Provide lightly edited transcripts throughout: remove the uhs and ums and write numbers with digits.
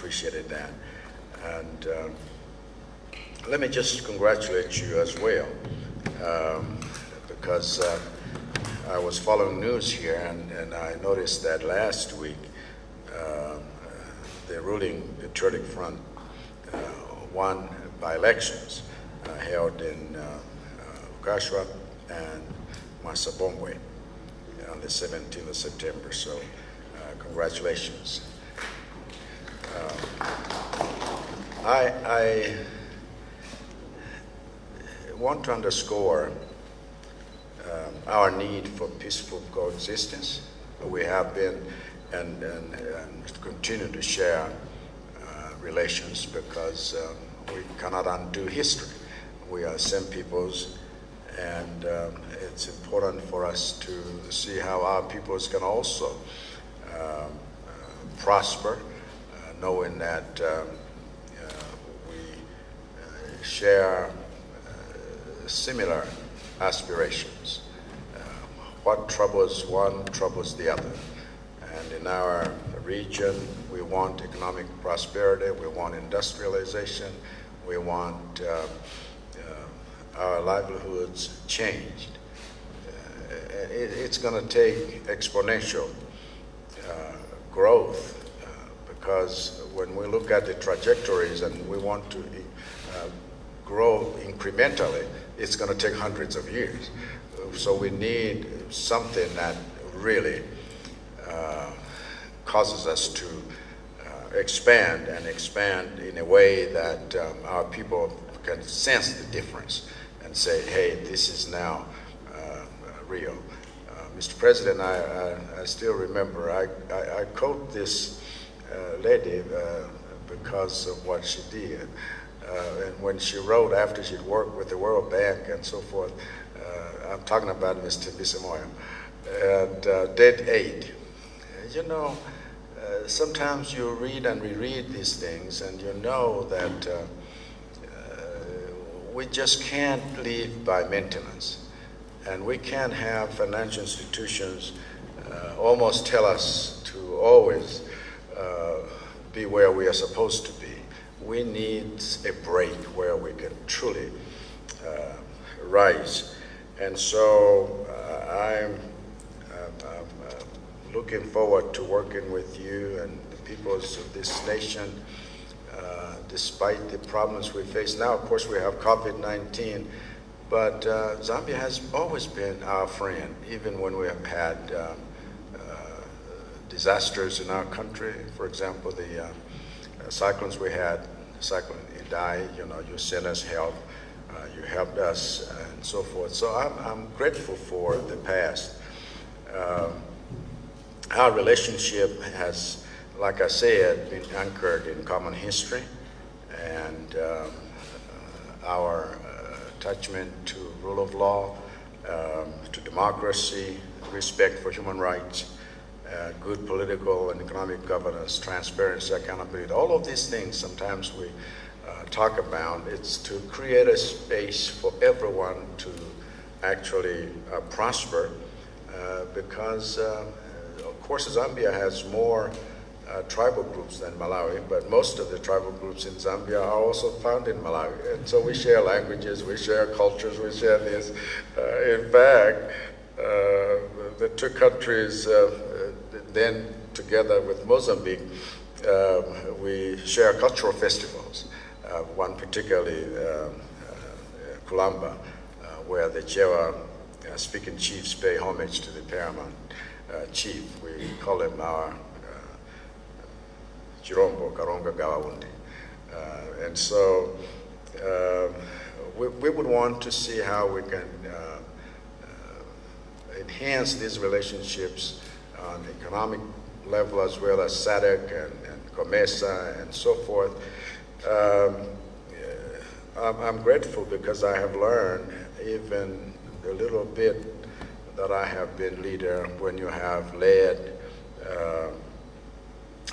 appreciated that. And let me just congratulate you as well, because I was following news here, and I noticed that last week the ruling Patriotic Front won by elections held in Ukashwa and Massabombwe on the 17th of September. So congratulations. I want to underscore our need for peaceful coexistence. We have been and continue to share relations because we cannot undo history. We are the same peoples, and it's important for us to see how our peoples can also prosper, knowing that we share similar aspirations. What troubles one troubles the other. And in our region, we want economic prosperity, we want industrialization, we want our livelihoods changed. It's going to take exponential growth because when we look at the trajectories and we want to grow incrementally, it's going to take hundreds of years. So we need something that really causes us to expand in a way that our people can sense the difference and say, hey, this is now real. Mr. President, I still remember, I quote this lady because of what she did. And when she wrote after she'd worked with the World Bank and so forth, I'm talking about Mr. Bisamoya, and dead aid. You know, sometimes you read and reread these things and you know that we just can't live by maintenance. And we can't have financial institutions almost tell us to always be where we are supposed to be. We need a break where we can truly rise. And so I'm looking forward to working with you and the peoples of this nation, despite the problems we face now. Of course, we have COVID-19, but Zambia has always been our friend, even when we have had disasters in our country. For example, the cyclones we had, Cyclone Idai, you know, you sent us help, you helped us, and so forth. So I'm grateful for the past. Our relationship has, like I said, been anchored in common history, and our attachment to rule of law, to democracy, respect for human rights, good political and economic governance, transparency, accountability. All of these things sometimes we talk about. It's to create a space for everyone to actually prosper because of course Zambia has more tribal groups than Malawi, but most of the tribal groups in Zambia are also found in Malawi. And so we share languages, we share cultures, we share this. In fact, the two countries then together with Mozambique, we share cultural festivals. One particularly, Kulamba, where the Chewa speaking chiefs pay homage to the paramount chief. We call him our Chirombo Karonga Gawawundi. And so we would want to see how we can enhance these relationships on the economic level as well as SADC and COMESA and so forth. I'm grateful because I have learned even a little bit that I have been leader when you have led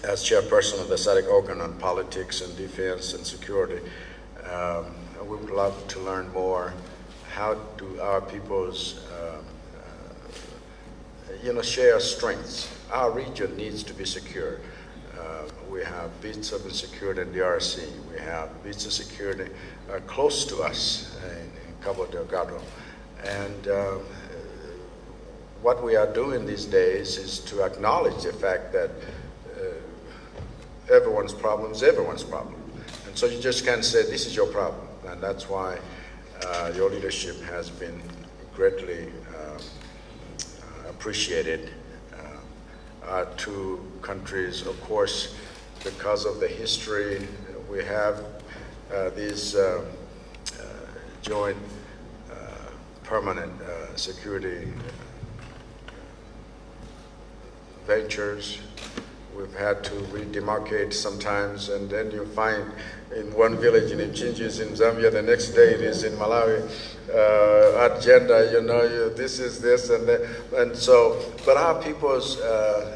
as chairperson of the SADC organ on politics and defense and security. We would love to learn more. How do our peoples share strengths? Our region needs to be secure. we have bits of insecurity in the DRC. We have bits of security close to us in Cabo Delgado. And what we are doing these days is to acknowledge the fact that everyone's problem is everyone's problem. And so you just can't say, this is your problem. And that's why your leadership has been greatly appreciated. Our two countries, of course, because of the history, we have these joint permanent security ventures. We've had to redemarcate sometimes, and then you find in one village and it changes in Zambia, the next day it is in Malawi. Agenda, you know, this is this and that. And so, but our peoples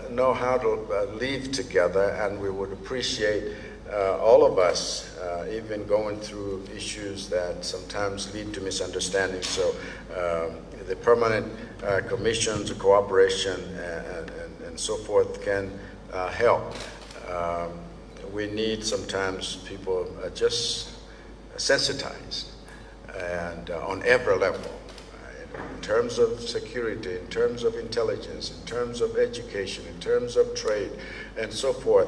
know how to live together, and we would appreciate all of us even going through issues that sometimes lead to misunderstanding. So the permanent commissions, cooperation, and so forth can help. We need sometimes people just sensitized and on every level, in terms of security, in terms of intelligence, in terms of education, in terms of trade, and so forth.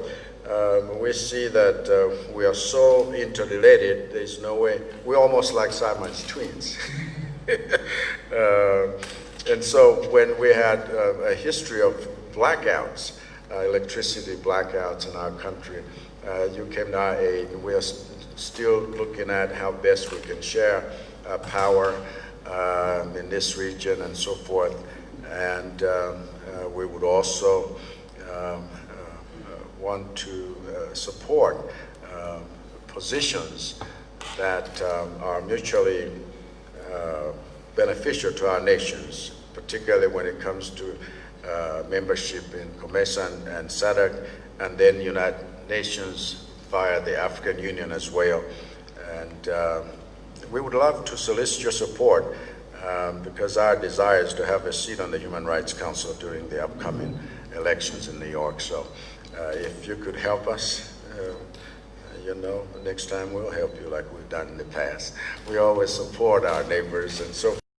We see that we are so interrelated, there's no way, we're almost like Siamese twins. And so when we had a history of blackouts, electricity blackouts in our country, you came to our aid, and we are still looking at how best we can share power in this region and so forth. And we would also want to support positions that are mutually beneficial to our nations, particularly when it comes to membership in COMESA and SADC, and then United Nations via the African Union as well. And we would love to solicit your support because our desire is to have a seat on the Human Rights Council during the upcoming elections in New York. So if you could help us, you know, next time we'll help you like we've done in the past. We always support our neighbors and so forth.